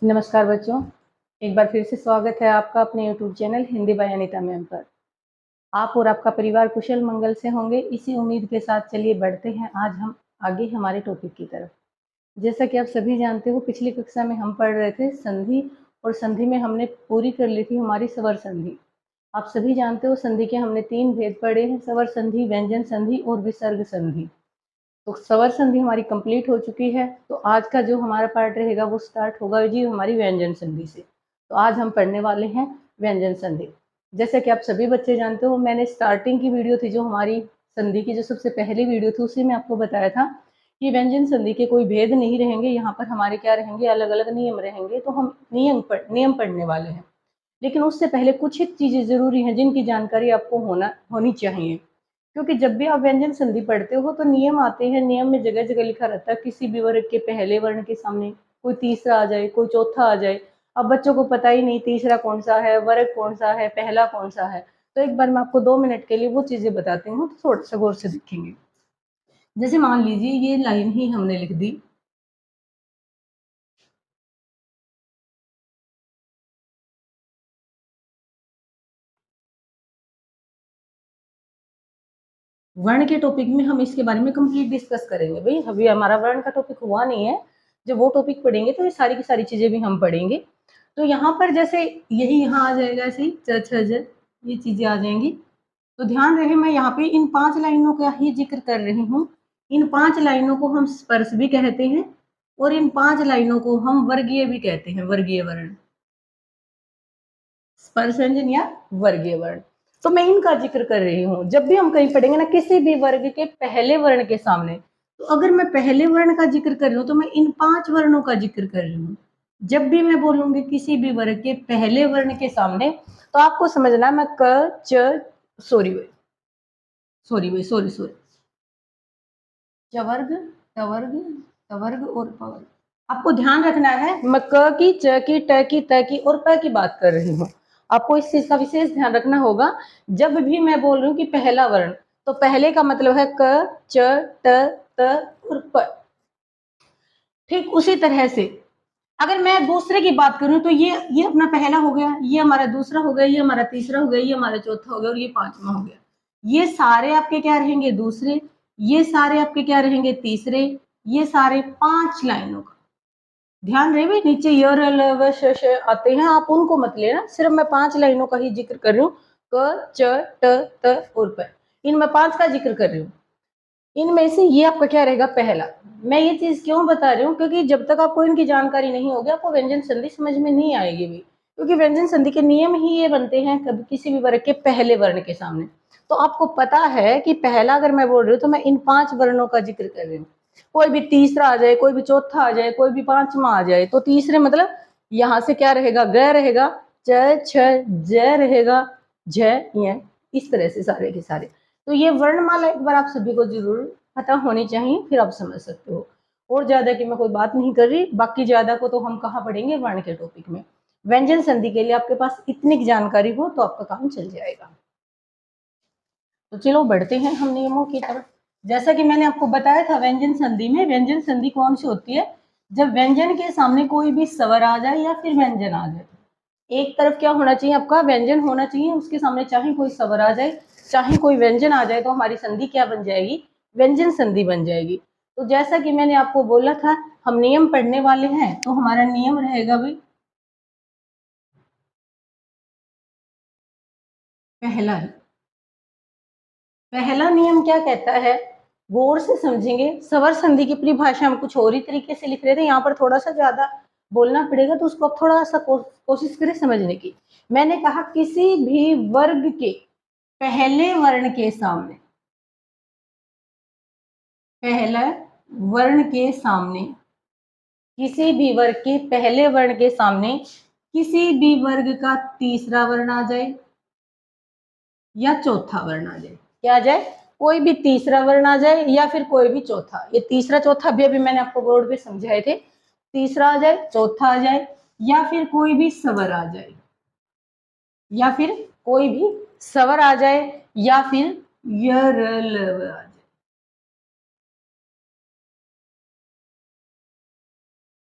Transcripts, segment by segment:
नमस्कार बच्चों, एक बार फिर से स्वागत है आपका अपने YouTube channel Hindi by Anita ma'am पर। आप और आपका परिवार कुशल मंगल से होंगे, इसी उम्मीद के साथ चलिए बढ़ते हैं आज हम आगे हमारे टॉपिक की तरफ। जैसा कि आप सभी जानते हो, पिछली कक्षा में हम पढ़ रहे थे संधि, और संधि में हमने पूरी कर ली थी हमारी स्वर संधि। आप सभी जानते हो संधि के हमने 3 भेद पढ़े हैं, स्वर संधि, व्यंजन संधि और विसर्ग संधि। तो स्वर संधि हमारी कंप्लीट हो चुकी है। तो आज का जो हमारा पार्ट रहेगा वो स्टार्ट होगा जी हमारी व्यंजन संधि से। तो आज हम पढ़ने वाले हैं व्यंजन संधि। जैसे कि आप सभी बच्चे जानते हो, मैंने स्टार्टिंग की वीडियो थी जो हमारी संधि की जो सबसे पहली वीडियो थी, उसी में आपको बताया था कि व्यंजन संधि के कोई भेद नहीं रहेंगे, यहाँ पर हमारे क्या रहेंगे, अलग अलग नियम रहेंगे। तो हम नियम पढ़ने वाले हैं। लेकिन उससे पहले कुछ ही चीजें जरूरी हैं जिनकी जानकारी आपको होनी चाहिए, क्योंकि जब भी आप व्यंजन संधि पढ़ते हो तो नियम आते हैं। नियम में जगह जगह लिखा रहता है किसी भी वर्ग के पहले वर्ण के सामने कोई तीसरा आ जाए, कोई चौथा आ जाए। अब बच्चों को पता ही नहीं तीसरा कौन सा है, वर्ग कौन सा है, पहला कौन सा है। तो एक बार मैं आपको 2 मिनट के लिए वो चीजें बताती हूँ, तो थोड़ा सा गौर से देखेंगे। जैसे मान लीजिए ये लाइन ही हमने लिख दी, वर्ण के टॉपिक में हम इसके बारे में कंप्लीट डिस्कस करेंगे। भाई अभी हमारा वर्ण का टॉपिक हुआ नहीं है, जब वो टॉपिक पढ़ेंगे तो ये सारी की सारी चीजें भी हम पढ़ेंगे। तो यहाँ पर जैसे यही यहाँ आ जाएगा, ऐसे ही च छ ज ये चीजें आ जाएंगी। तो ध्यान रहे, मैं यहाँ पे इन 5 लाइनों का ही जिक्र कर रही हूँ। इन 5 लाइनों को हम स्पर्श भी कहते हैं और इन 5 लाइनों को हम वर्गीय भी कहते हैं, वर्गीय वर्ण, स्पर्श व्यंजन या वर्गीय वर्ण। तो मैं इनका जिक्र कर रही हूँ। जब भी हम कहीं पढ़ेंगे ना किसी भी वर्ग के पहले वर्ण के सामने, तो अगर मैं पहले वर्ण का जिक्र कर रही हूँ तो मैं इन 5 वर्णों का जिक्र कर रही हूँ। जब भी मैं बोलूंगी किसी भी वर्ग के पहले वर्ण के सामने, तो आपको समझना मैं क च सॉरी चवर्ग, तवर्ग, तवर्ग और पवर्ग। आपको ध्यान रखना है, मैं क की, च की, ट की, त की और प की बात कर रही हूँ। आपको इस चीज का विशेष ध्यान रखना होगा। जब भी मैं बोल रही हूँ कि पहला वर्ण, तो पहले का मतलब है क, च, ट, त और प। ठीक उसी तरह से अगर मैं दूसरे की बात करूं तो ये अपना पहला हो गया, ये हमारा दूसरा हो गया, ये हमारा तीसरा हो गया, ये हमारा चौथा हो गया और ये 5वां हो गया। ये सारे आपके क्या रहेंगे, दूसरे। ये सारे आपके क्या रहेंगे, तीसरे। ये सारे 5 लाइनों का ध्यान रहे। भाई नीचे य र ल व श आते हैं, आप उनको मत लेना, सिर्फ मैं 5 लाइनों का ही जिक्र कर रही हूँ। क, च, ट, त और प, इन मैं 5 का जिक्र कर रही हूँ। इनमें से ये आपका क्या रहेगा, पहला। मैं ये चीज क्यों बता रही हूँ, क्योंकि जब तक आपको इनकी जानकारी नहीं होगी आपको व्यंजन संधि समझ में नहीं आएगी भी, क्योंकि व्यंजन संधि के नियम ही ये बनते हैं कभी किसी भी वर्ग के पहले वर्ण के सामने। तो आपको पता है कि पहला अगर मैं बोल रही हूँ तो मैं इन 5 वर्णों का जिक्र कर रही हूँ। कोई भी तीसरा आ जाए, कोई भी चौथा आ जाए, कोई भी 5वां आ जाए, तो तीसरे मतलब यहाँ से क्या रहेगा, ग रहेगा, च, छ, ज रहेगा, झ, य, इस तरह से सारे के सारे। तो ये वर्णमाला एक बार आप सभी को जरूर पता होनी चाहिए, फिर आप समझ सकते हो। और ज्यादा की मैं कोई बात नहीं कर रही, बाकी ज्यादा को तो हम कहाँ पढ़ेंगे, वर्ण के टॉपिक में। व्यंजन संधि के लिए आपके पास इतनी जानकारी हो तो आपका काम चल जाएगा। तो चलो बढ़ते हैं हम नियमों की तरफ। जैसा कि मैंने आपको बताया था, व्यंजन संधि में व्यंजन संधि कौन सी होती है, जब व्यंजन के सामने कोई भी स्वर आ जाए या फिर व्यंजन आ जाए। एक तरफ क्या होना चाहिए, आपका व्यंजन होना चाहिए, उसके सामने चाहे कोई स्वर आ जाए चाहे कोई व्यंजन आ जाए, तो हमारी संधि क्या बन जाएगी, व्यंजन संधि बन जाएगी। तो जैसा कि मैंने आपको बोला था हम नियम पढ़ने वाले हैं, तो हमारा नियम रहेगा भाई पहला ही। पहला नियम क्या कहता है, गौर से समझेंगे। स्वर संधि की परिभाषा हम कुछ और ही तरीके से लिख रहे थे, यहाँ पर थोड़ा सा ज्यादा बोलना पड़ेगा, तो उसको थोड़ा सा कोशिश करें समझने की। मैंने कहा किसी भी वर्ग के पहले वर्ण के सामने, पहला वर्ण के सामने, किसी भी वर्ग के पहले वर्ण के सामने किसी भी वर्ग का तीसरा वर्ण आ जाए या चौथा वर्ण आ जाए। क्या आ जाए, कोई भी तीसरा वर्ण आ जाए या फिर कोई भी चौथा। ये तीसरा चौथा भी अभी मैंने आपको बोर्ड पे समझाए थे। तीसरा आ जाए, चौथा आ जाए, या फिर कोई भी स्वर आ जाए, या फिर कोई भी स्वर आ जाए, या फिर य र ल व आ जाए।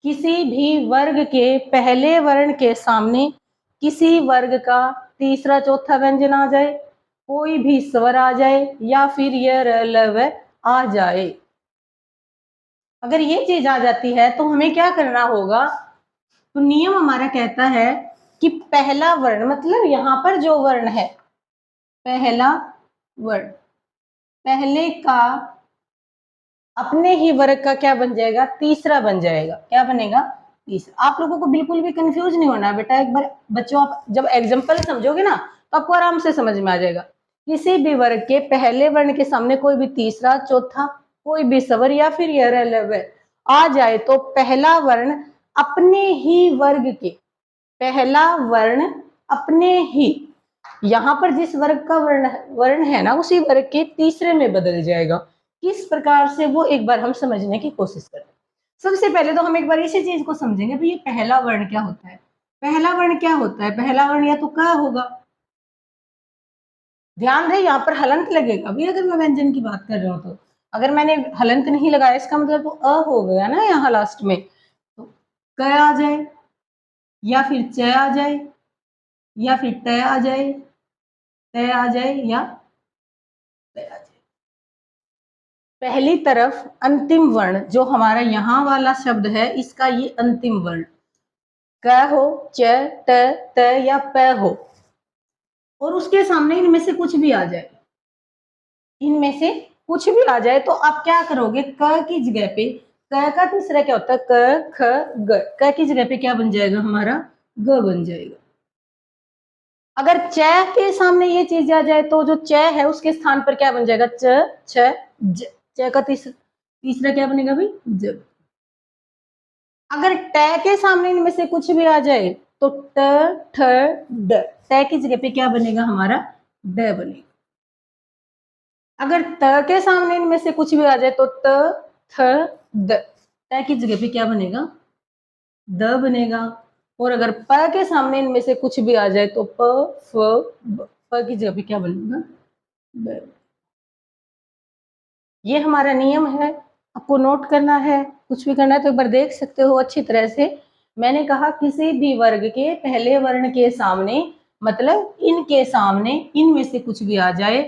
किसी भी वर्ग के पहले वर्ण के सामने किसी वर्ग का तीसरा चौथा व्यंजन आ जाए, कोई भी स्वर आ जाए या फिर यह र ल व आ जाए। अगर ये चीज आ जाती है तो हमें क्या करना होगा, तो नियम हमारा कहता है कि पहला वर्ण, मतलब यहाँ पर जो वर्ण है पहला वर्ण, पहले का अपने ही वर्ग का क्या बन जाएगा, तीसरा बन जाएगा। क्या बनेगा, तीसरा। आप लोगों को बिल्कुल भी कंफ्यूज नहीं होना बेटा, एक बार बच्चों आप जब एग्जाम्पल समझोगे ना तो आपको आराम से समझ में आ जाएगा। किसी भी वर्ग के पहले वर्ण के सामने कोई भी तीसरा चौथा कोई भी स्वर या फिर यह आ जाए तो पहला वर्ण अपने ही वर्ग के, पहला वर्ण अपने ही, यहाँ पर जिस वर्ग का वर्ण है ना उसी वर्ग के तीसरे में बदल जाएगा। किस प्रकार से, वो एक बार हम समझने की कोशिश करें। सबसे पहले तो हम एक बार इसी चीज को समझेंगे भाई ये पहला वर्ण क्या होता है। पहला वर्ण क्या होता है, पहला वर्ण या तो क होगा, ध्यान रहे यहाँ पर हलंत लगेगा भी अगर मैं व्यंजन की बात कर रही हूँ तो। अगर मैंने हलंत नहीं लगाया इसका मतलब तो अ हो गया ना यहाँ लास्ट में, तो क आ जाए या फिर च आ जाए या फिर ट आ जाए, त आ जाए या त आ जाए। पहली तरफ अंतिम वर्ण जो हमारा यहाँ वाला शब्द है इसका ये अंतिम वर्ण क हो, च, ट, त या प हो और उसके सामने इनमें से कुछ भी आ जाए, इनमें से कुछ भी आ जाए तो आप क्या करोगे, क की जगह पे क का तीसरा क्या होता है, क ख ग, क की जगह पे क्या बन जाएगा हमारा, ग बन जाएगा। अगर च के सामने ये चीज आ जाए तो जो च है उसके स्थान पर क्या बन जाएगा, च छ ज, च का तीसरा क्या बनेगा भाई, ज। अगर ट के सामने इनमें से कुछ भी आ जाए तो ट ठ ड, ट की जगह पे क्या बनेगा हमारा, ड बनेगा। अगर त के सामने इनमें से कुछ भी आ जाए तो त थ द, त की जगह पे क्या बनेगा, द बनेगा। और अगर प के सामने इनमें से कुछ भी आ जाए तो प फ ब, प की जगह पे क्या बनेगा, ब। ये हमारा नियम है, आपको नोट करना है, कुछ भी करना है तो एक बार देख सकते हो अच्छी तरह से। मैंने कहा किसी भी वर्ग के पहले वर्ण के सामने, मतलब इनके सामने इनमें से कुछ भी आ जाए,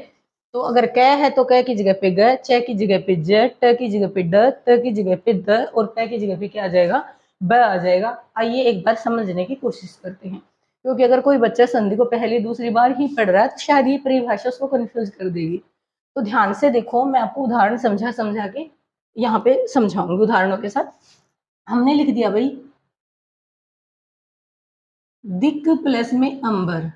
तो अगर क है तो क की जगह पे ग, च की जगह पे ज, ट की जगह पे ड, त की जगह पे द और प की जगह पे क्या आ जाएगा, ब आ जाएगा। आइए एक बार समझने की कोशिश करते हैं, क्योंकि अगर कोई बच्चा संधि को पहली दूसरी बार ही पढ़ रहा है तो शायद ये परिभाषा उसको कंफ्यूज कर देगी। तो ध्यान से देखो, मैं आपको उदाहरण समझा समझा के यहाँ पे समझाऊंगी उदाहरणों के साथ। हमने लिख दिया भाई दिक प्लस में अंबर,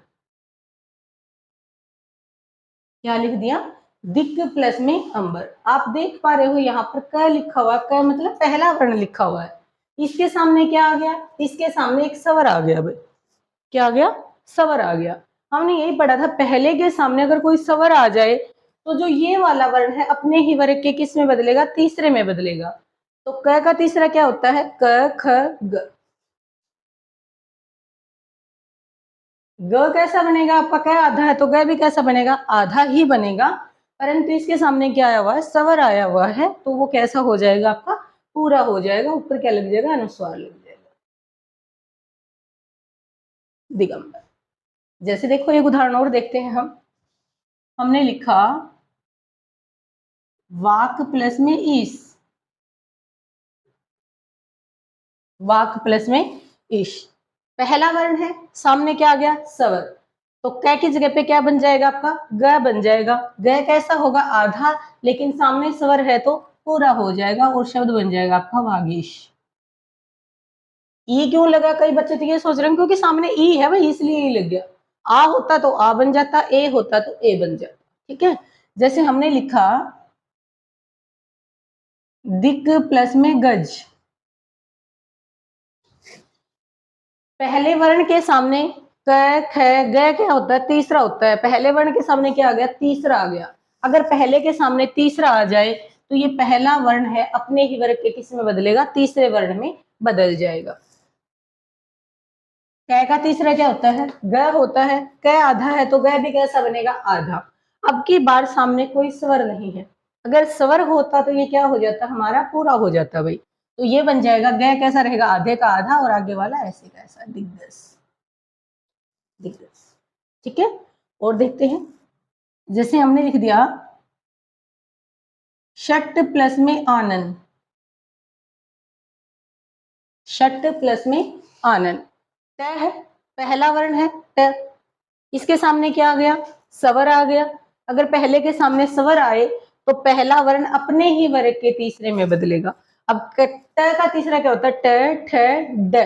क्या लिख दिया, दिक प्लस में अंबर। आप देख पा रहे हो यहाँ पर क लिखा हुआ, क मतलब पहला वर्ण लिखा हुआ है, इसके सामने क्या आ गया, इसके सामने एक स्वर आ गया भाई, क्या आ गया, स्वर आ गया। हमने यही पढ़ा था पहले के सामने अगर कोई स्वर आ जाए तो जो ये वाला वर्ण है अपने ही वर्ग के किस में बदलेगा, तीसरे में बदलेगा। तो क का तीसरा क्या होता है, क ख ग, ग कैसा बनेगा आपका, क आधा है तो ग भी कैसा बनेगा, आधा ही बनेगा, परंतु इसके सामने क्या आया हुआ है, स्वर आया हुआ है, तो वो कैसा हो जाएगा आपका, पूरा हो जाएगा, ऊपर क्या लग जाएगा, अनुस्वार लग जाएगा, दिगंबर। जैसे देखो एक उदाहरण और देखते हैं हम। हमने लिखा वाक प्लस में ईश, वाक प्लस में ईश, पहला वर्ण है, सामने क्या आ गया, स्वर, तो क की जगह पे क्या बन जाएगा आपका, ग बन जाएगा। ग कैसा होगा, आधा, लेकिन सामने स्वर है तो पूरा हो जाएगा और शब्द बन जाएगा आपका वागीश। ई क्यों लगा, कई बच्चे तो ये सोच रहे हैं क्योंकि सामने ई है भाई इसलिए ई लग गया, आ होता तो आ बन जाता, ए होता तो ए बन जाता, ठीक है। जैसे हमने लिखा दिक प्लस में गज, पहले वर्ण के सामने क ख ग क्या होता है, तीसरा होता है, पहले वर्ण के सामने क्या आ गया, तीसरा आ गया। अगर पहले के सामने तीसरा आ जाए तो ये पहला वर्ण है अपने ही वर्ग के किस में बदलेगा, तीसरे वर्ण में बदल जाएगा। क का तीसरा क्या होता है, ग होता है, क आधा है तो ग भी कैसा बनेगा, आधा। अब की बार सामने कोई स्वर नहीं है, अगर स्वर होता तो ये क्या हो जाता, हमारा पूरा हो जाता भाई, तो ये बन जाएगा ग कैसा रहेगा, आधे का आधा और आगे वाला ऐसे का ऐसा, दिग्गज, दिग्गज। ठीक है, और देखते हैं, जैसे हमने लिख दिया षट प्लस में आनन, षट प्लस में आनन, त है, पहला वर्ण है त, इसके सामने क्या आ गया, स्वर आ गया। अगर पहले के सामने स्वर आए तो पहला वर्ण अपने ही वर्ग के तीसरे में बदलेगा। अब त का तीसरा क्या होता है, ट ठ ड,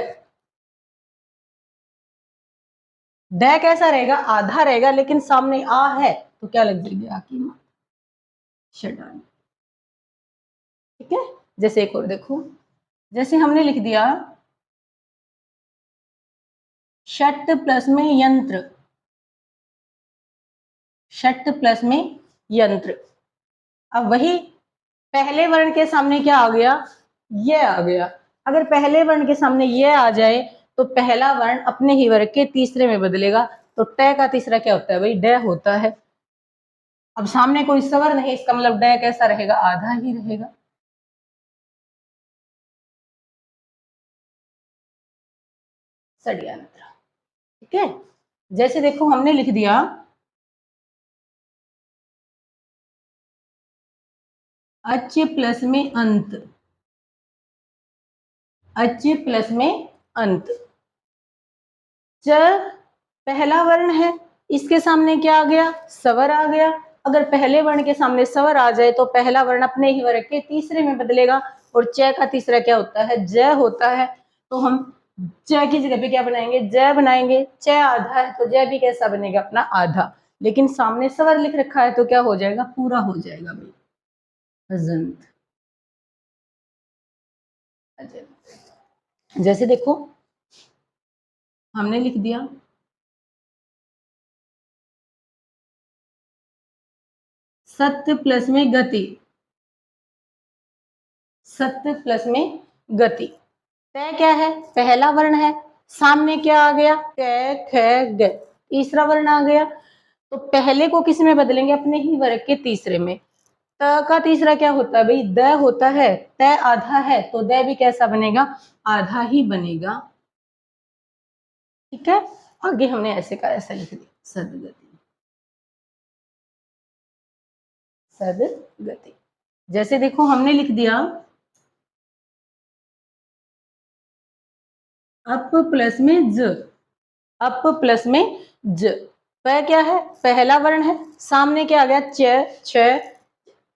ड कैसा रहेगा, आधा रहेगा, लेकिन सामने आ है तो क्या लग जाएगी, आ की मां, षडान। ठीक है, जैसे एक और देखो, जैसे हमने लिख दिया षट प्लस में यंत्र, षट प्लस में यंत्र। अब वही पहले वर्ण के सामने क्या आ गया, ये आ गया। अगर पहले वर्ण के सामने ये आ जाए तो पहला वर्ण अपने ही वर्ग के तीसरे में बदलेगा। तो ट का तीसरा क्या होता है भाई, ड होता है। अब सामने कोई स्वर नहीं, इसका मतलब ड कैसा रहेगा, आधा ही रहेगा। षड्यंत्र। ठीक है, जैसे देखो हमने लिख दिया अच प्लस में अंत, अच प्लस में अंत। च पहला वर्ण है, इसके सामने क्या आ गया, स्वर आ गया। अगर पहले वर्ण के सामने स्वर आ जाए तो पहला वर्ण अपने ही वर्ग के तीसरे में बदलेगा। और च का तीसरा क्या होता है, ज होता है। तो हम च की जगह पे क्या बनाएंगे, ज बनाएंगे। च आधा है तो ज भी कैसा बनेगा, अपना आधा। लेकिन सामने स्वर लिख रखा है तो क्या हो जाएगा, पूरा हो जाएगा भाई, अजंत, अजंत। जैसे देखो हमने लिख दिया सत्य प्लस में गति, सत्य प्लस में गति। तय क्या है, पहला वर्ण है, सामने क्या आ गया, क ख ग, तीसरा वर्ण आ गया। तो पहले को किस में बदलेंगे, अपने ही वर्ग के तीसरे में। त का तीसरा क्या होता है भाई, द होता है। तय आधा है तो द भी कैसा बनेगा, आधा ही बनेगा। ठीक है, आगे हमने ऐसे का ऐसा लिख दिया, सदगति, सदगति। जैसे देखो हमने लिख दिया अप प्लस में ज, अप प्लस में ज। प क्या है, पहला वर्ण है, सामने क्या आ गया, च छ,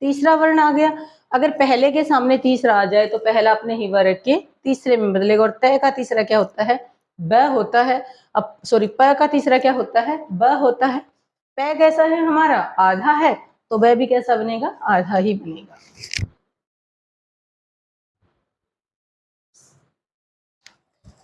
तीसरा वर्ण आ गया। अगर पहले के सामने तीसरा आ जाए तो पहला अपने ही वर्ग के तीसरे में बदलेगा। और तय का तीसरा क्या होता है, ब होता है। अब सॉरी, प का तीसरा क्या होता है, ब होता है। प कैसा है हमारा, आधा है, तो ब भी कैसा बनेगा, आधा ही बनेगा।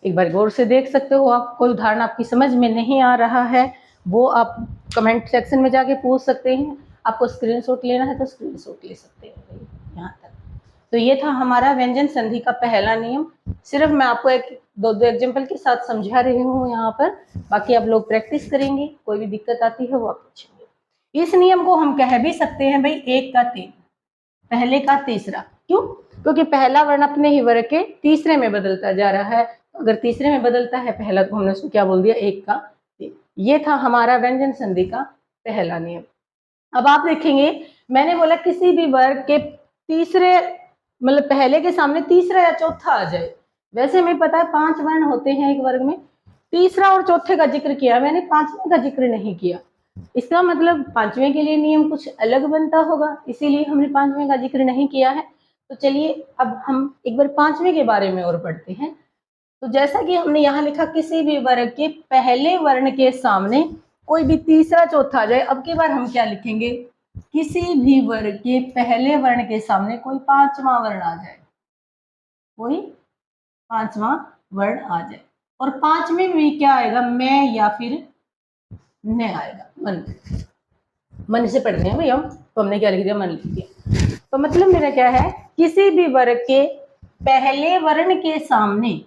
एक बार गौर से देख सकते हो आप, कोई उदाहरण आपकी समझ में नहीं आ रहा है वो आप कमेंट सेक्शन में जाके पूछ सकते हैं। आपको स्क्रीनशॉट लेना है तो स्क्रीनशॉट ले सकते हैं यहाँ तक। तो ये था हमारा व्यंजन संधि का पहला नियम। सिर्फ मैं आपको एक दो एग्जाम्पल के साथ समझा रही हूँ यहाँ पर, बाकी आप लोग प्रैक्टिस करेंगे, कोई भी दिक्कत आती है वो आप पूछेंगे। इस नियम को हम कह भी सकते हैं भाई एक का तीन, पहले का तीसरा। क्यों, क्योंकि पहला वर्ण अपने ही वर्ग के तीसरे में बदलता जा रहा है। अगर तीसरे में बदलता है पहला तो हमने उसको क्या बोल दिया, एक का तीन। ये था हमारा व्यंजन संधि का पहला नियम। अब आप देखेंगे मैंने बोला किसी भी वर्ग के तीसरे, मतलब पहले के सामने तीसरा या चौथा आ जाए। वैसे हमें पता है 5 वर्ण होते हैं एक वर्ग में, तीसरा और चौथे का जिक्र किया, मैंने पांचवें का जिक्र नहीं किया। इसका मतलब पांचवें के लिए नियम कुछ अलग बनता होगा, इसीलिए हमने पांचवें का जिक्र नहीं किया है। तो चलिए अब हम एक बार पांचवें के बारे में और पढ़ते हैं। तो जैसा कि हमने यहाँ लिखा, किसी भी वर्ग के पहले वर्ण के सामने कोई भी तीसरा चौथा आ जाए। अब की बार हम क्या लिखेंगे, किसी भी वर्ग के पहले वर्ण के सामने कोई पांचवा वर्ण आ जाए, कोई पांचवा वर्ण आ जाए। और पांचवें में क्या आएगा, मैं या फिर न आएगा, मन। मन से पढ़ते हैं भाई हम, तो हमने क्या लिख दिया, मन लिख दिया। तो मतलब मेरा क्या है, किसी भी वर्ग के पहले वर्ण के सामने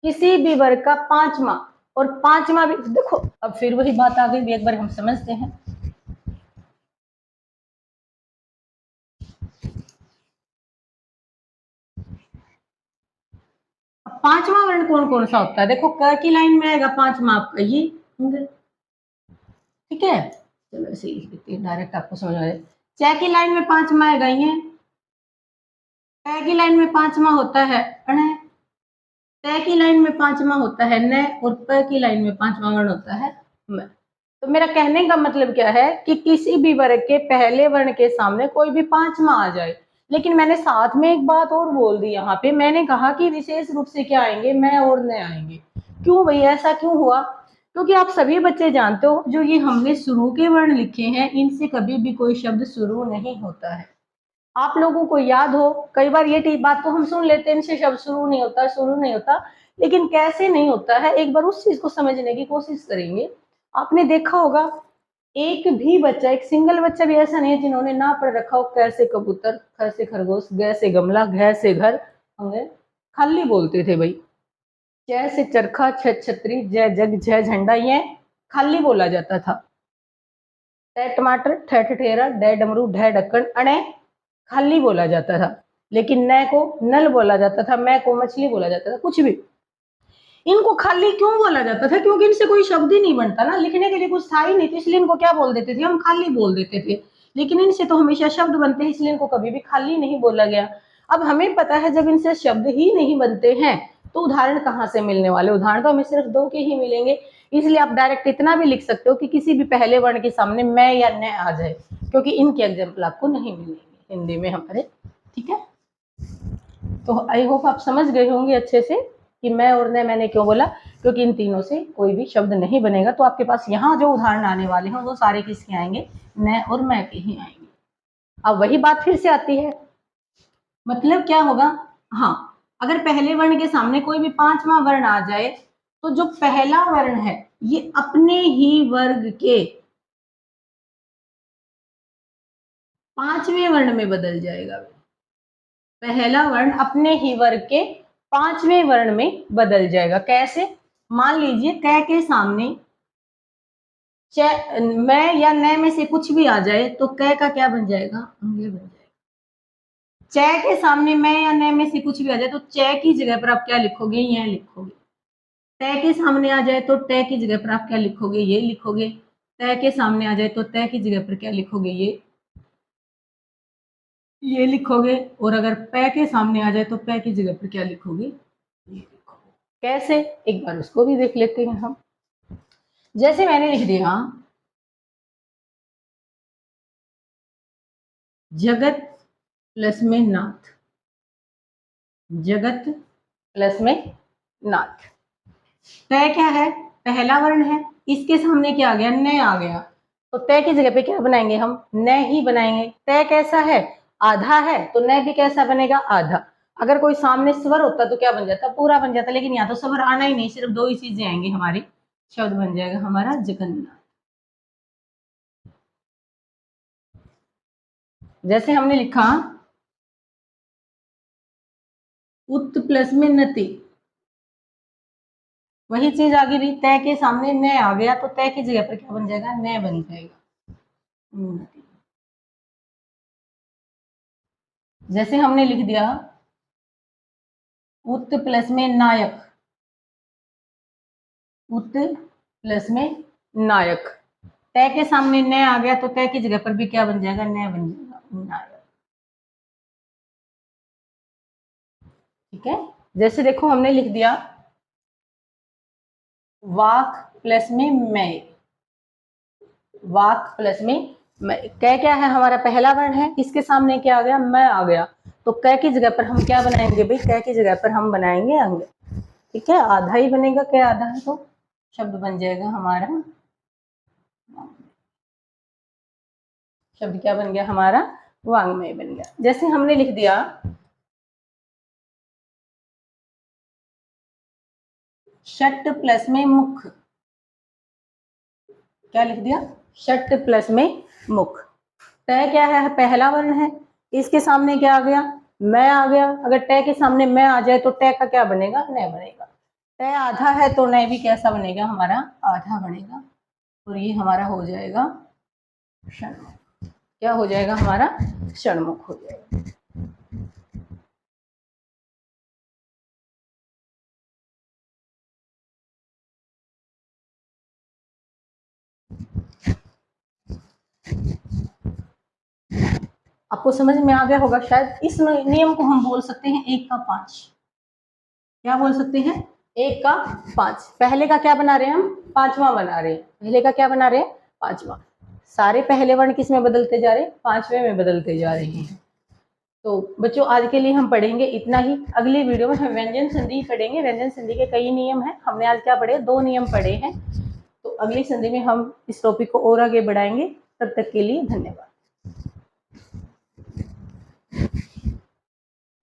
किसी भी वर्ग का पांचवा, और पांचवा भी देखो, अब फिर वही बात आ गई, एक बार हम समझते हैं। पांचवा वर्ण कौन कौन सा होता है? देखो क की लाइन में आएगा पांचवा आपका ये, ठीक है। चलो ऐसे ही लिख देते हैं, डायरेक्ट आपको समझ आ जाए। च की लाइन में पांचवा आएगा ये, ट की लाइन में पांचवा होता है अण, त की लाइन में पांचवा होता है न, और प की लाइन में पांचवा वर्ण होता है म। तो मेरा कहने का मतलब क्या है कि किसी भी वर्ग के पहले वर्ण के सामने कोई भी पांचवा आ जाए। लेकिन मैंने साथ में एक बात और बोल दी यहाँ पे, मैंने कहा कि विशेष रूप से क्या आएंगे, मैं और न आएंगे। क्यों भाई, ऐसा क्यों हुआ? क्योंकि आप सभी बच्चे जानते हो जो ये हमने शुरू के वर्ण लिखे हैं इनसे कभी भी कोई शब्द शुरू नहीं होता है। आप लोगों को याद हो, कई बार ये बात तो हम सुन लेते हैं इनसे शब्द शुरू नहीं होता, शुरू नहीं होता, लेकिन कैसे नहीं होता है एक बार उस चीज को समझने की कोशिश करेंगे। आपने देखा होगा एक भी बच्चा, एक सिंगल बच्चा भी ऐसा नहीं है जिन्होंने ना पढ़ रखा हो कैसे कबूतर, ख से खरगोश, ग से गमला, घ से घर, खाली बोलते थे भाई। च से चरखा, छ छतरी, ज जग, झ झंडा, ये खाली बोला जाता था। ट टमाटर, ठ ठठेरा, ड डमरू, ढ ढक्कन, अणे खाली बोला जाता था। लेकिन न को नल बोला जाता था, मैं को मछली बोला जाता था, कुछ भी। इनको खाली क्यों बोला जाता था? क्योंकि इनसे कोई शब्द ही नहीं बनता ना, लिखने के लिए कुछ था ही नहीं, तो इसलिए इनको क्या बोल देते थे हम, खाली बोल देते थे। लेकिन इनसे तो हमेशा शब्द बनते हैं, इसलिए इनको कभी भी खाली नहीं बोला गया। अब हमें पता है जब इनसे शब्द ही नहीं बनते हैं तो उदाहरण कहाँ से मिलने वाले? उदाहरण तो हमें सिर्फ दो के ही मिलेंगे। इसलिए आप डायरेक्ट इतना भी लिख सकते हो कि किसी भी पहले वर्ण के सामने मैं या न आ जाए, क्योंकि इनके एग्जाम्पल आपको नहीं मिलेंगे हिंदी में हमारे, ठीक है। तो आई होप आप समझ गए होंगे अच्छे से कि मैं और न मैंने क्यों बोला, क्योंकि इन तीनों से कोई भी शब्द नहीं बनेगा। तो आपके पास यहाँ जो उदाहरण आने वाले हैं वो सारे किसके आएंगे? न और मैं के ही आएंगे। अब वही बात फिर से आती है, मतलब क्या होगा? हाँ, अगर पहले वर्ण के सामने कोई भी पांचवा वर्ण आ जाए तो जो पहला वर्ण है ये अपने ही वर्ग के पांचवें वर्ण में बदल जाएगा। पहला वर्ण अपने ही वर्ग के पांचवें वर्ण में बदल जाएगा। कैसे? मान लीजिए क के सामने मैं या न में से कुछ भी आ जाए तो क का क्या बन जाएगा? अंगे बन जाएगा। च के सामने मैं या न में से कुछ भी आ जाए तो च की जगह पर आप क्या लिखोगे? यह लिखोगे। त के सामने आ जाए तो ट की जगह पर आप क्या लिखोगे? ये लिखोगे। त के सामने आ जाए तो त की जगह पर क्या लिखोगे? ये लिखोगे। और अगर प के सामने आ जाए तो प की जगह पर क्या लिखोगे? ये लिखोगे। कैसे? एक बार उसको भी देख लेते हैं हम। जैसे मैंने लिख दिया जगत प्लस में नाथ, जगत प्लस में नाथ। तय क्या है? पहला वर्ण है, इसके सामने क्या आ गया? न आ गया। तो तय की जगह पे क्या बनाएंगे हम? न ही बनाएंगे। तय कैसा है? आधा है, तो न भी कैसा बनेगा? आधा। अगर कोई सामने स्वर होता तो क्या बन जाता? पूरा बन जाता। लेकिन यहाँ तो स्वर आना ही नहीं, सिर्फ दो ही चीजें आएंगी हमारी, शब्द बन जाएगा हमारा जगन्नाथ। जैसे हमने लिखा उत प्लस में नति, वही चीज आगे भी तय के सामने न आ गया तो तय की जगह पर क्या बन जाएगा? न बन जाएगा। जैसे हमने लिख दिया उत प्लस में नायक, उत प्लस में नायक। तय के सामने न आ गया तो तय की जगह पर भी क्या बन जाएगा? न बन जाएगा, नायक। ठीक है। जैसे देखो हमने लिख दिया वाक प्लस में मैं, वाक प्लस में मैं। कै क्या है? हमारा पहला वर्ण है, इसके सामने क्या आ गया? मैं आ गया। तो कै की जगह पर हम क्या बनाएंगे भाई? कै की जगह पर हम बनाएंगे अंग। ठीक है, आधा ही बनेगा, क्या आधा है तो शब्द बन जाएगा हमारा, शब्द क्या बन गया हमारा? वांग्मय बन गया। जैसे हमने लिख दिया षट प्लस में मुख, क्या लिख दिया? षट प्लस में मुख। तय क्या है? पहला वर्ण है, इसके सामने क्या आ गया? मैं आ गया। अगर तय के सामने मैं आ जाए तो तय का क्या बनेगा? न बनेगा। तय आधा है तो न भी कैसा बनेगा हमारा? आधा बनेगा। और ये हमारा हो जाएगा षण्मुख। क्या हो जाएगा हमारा? षण्मुख हो जाएगा। आपको समझ में आ गया होगा शायद। इस नियम को हम बोल सकते हैं 1 का 5। क्या बोल सकते हैं? 1 का 5। पहले का क्या बना रहे हैं हम? 5वां बना रहे हैं। पहले का क्या बना रहे हैं? 5वां। सारे पहले वर्ण किस में बदलते जा रहे हैं? 5वें में बदलते जा रहे हैं। तो बच्चों आज के लिए हम पढ़ेंगे इतना ही। अगली वीडियो में हम व्यंजन संधि पढ़ेंगे। व्यंजन संधि के कई नियम हैं। हमने आज क्या पढ़े? 2 नियम पढ़े हैं। तो अगली संधि में हम इस टॉपिक को और आगे बढ़ाएंगे। तब तक के लिए धन्यवाद।